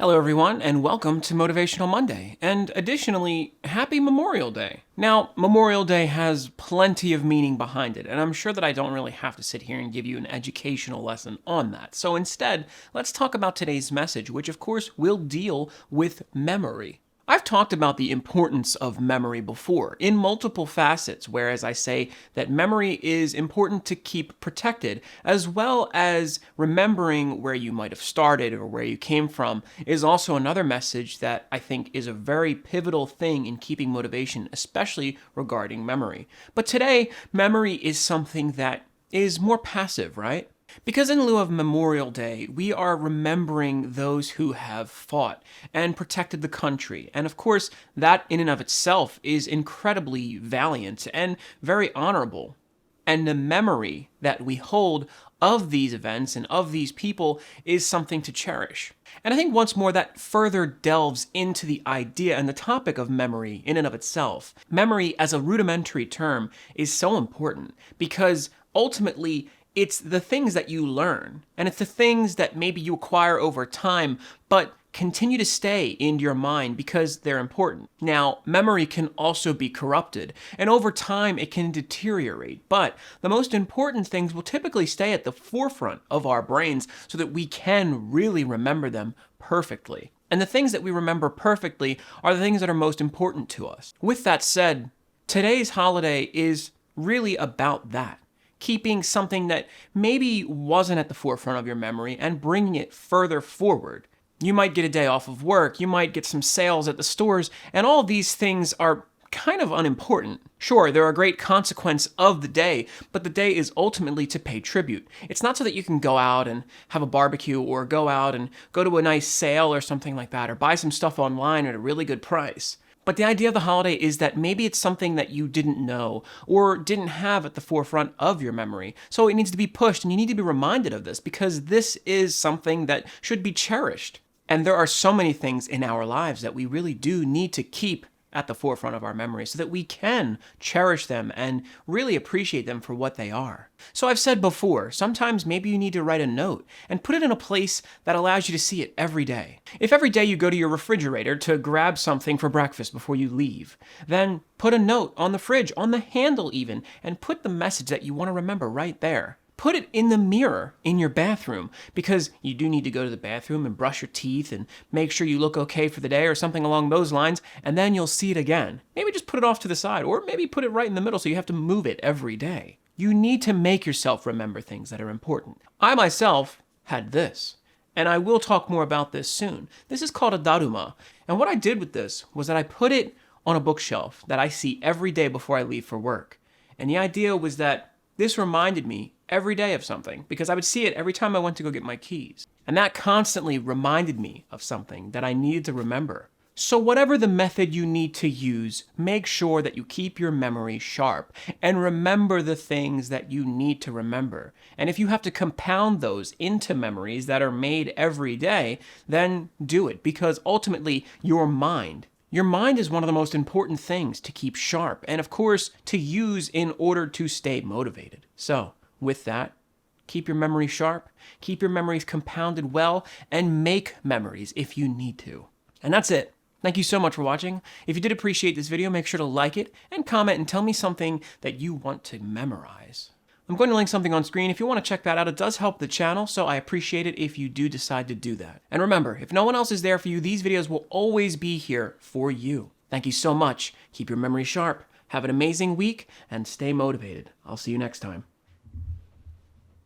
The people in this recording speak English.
Hello everyone, and welcome to Motivational Monday, and additionally, Happy Memorial Day. Now, Memorial Day has plenty of meaning behind it, and I'm sure that I don't really have to sit here and give you an educational lesson on that. So instead, let's talk about today's message, which of course will deal with memory. I've talked about the importance of memory before in multiple facets, whereas I say that memory is important to keep protected, as well as remembering where you might have started or where you came from is also another message that I think is a very pivotal thing in keeping motivation, especially regarding memory. But today, memory is something that is more passive, right? Because in lieu of Memorial Day, we are remembering those who have fought and protected the country. And of course, that in and of itself is incredibly valiant and very honorable. And the memory that we hold of these events and of these people is something to cherish. And I think once more that further delves into the idea and the topic of memory in and of itself. Memory as a rudimentary term is so important because ultimately it's the things that you learn, and it's the things that maybe you acquire over time, but continue to stay in your mind because they're important. Now, memory can also be corrupted, and over time it can deteriorate, but the most important things will typically stay at the forefront of our brains so that we can really remember them perfectly. And the things that we remember perfectly are the things that are most important to us. With that said, today's holiday is really about that. Keeping something that maybe wasn't at the forefront of your memory and bringing it further forward. You might get a day off of work, you might get some sales at the stores, and all these things are kind of unimportant. Sure, they're a great consequence of the day, but the day is ultimately to pay tribute. It's not so that you can go out and have a barbecue or go out and go to a nice sale or something like that, or buy some stuff online at a really good price. But the idea of the holiday is that maybe it's something that you didn't know or didn't have at the forefront of your memory. So it needs to be pushed, and you need to be reminded of this because this is something that should be cherished. And there are so many things in our lives that we really do need to keep at the forefront of our memory so that we can cherish them and really appreciate them for what they are. So I've said before, sometimes maybe you need to write a note and put it in a place that allows you to see it every day. If every day you go to your refrigerator to grab something for breakfast before you leave, then put a note on the fridge, on the handle even, and put the message that you want to remember right there. Put it in the mirror in your bathroom because you do need to go to the bathroom and brush your teeth and make sure you look okay for the day or something along those lines, and then you'll see it again. Maybe just put it off to the side or maybe put it right in the middle so you have to move it every day. You need to make yourself remember things that are important. I myself had this, and I will talk more about this soon. This is called a daruma, and what I did with this was that I put it on a bookshelf that I see every day before I leave for work. And the idea was that this reminded me every day of something because I would see it every time I went to go get my keys. And that constantly reminded me of something that I needed to remember. So whatever the method you need to use, make sure that you keep your memory sharp and remember the things that you need to remember. And if you have to compound those into memories that are made every day, then do it because ultimately your mind is one of the most important things to keep sharp and, of course, to use in order to stay motivated. So, with that, keep your memory sharp, keep your memories compounded well, and make memories if you need to. And that's it. Thank you so much for watching. If you did appreciate this video, make sure to like it and comment and tell me something that you want to memorize. I'm going to link something on screen if you want to check that out. It does help the channel, so I appreciate it if you do decide to do that. And remember, if no one else is there for you, these videos will always be here for you. Thank you so much. Keep your memory sharp. Have an amazing week and stay motivated. I'll see you next time.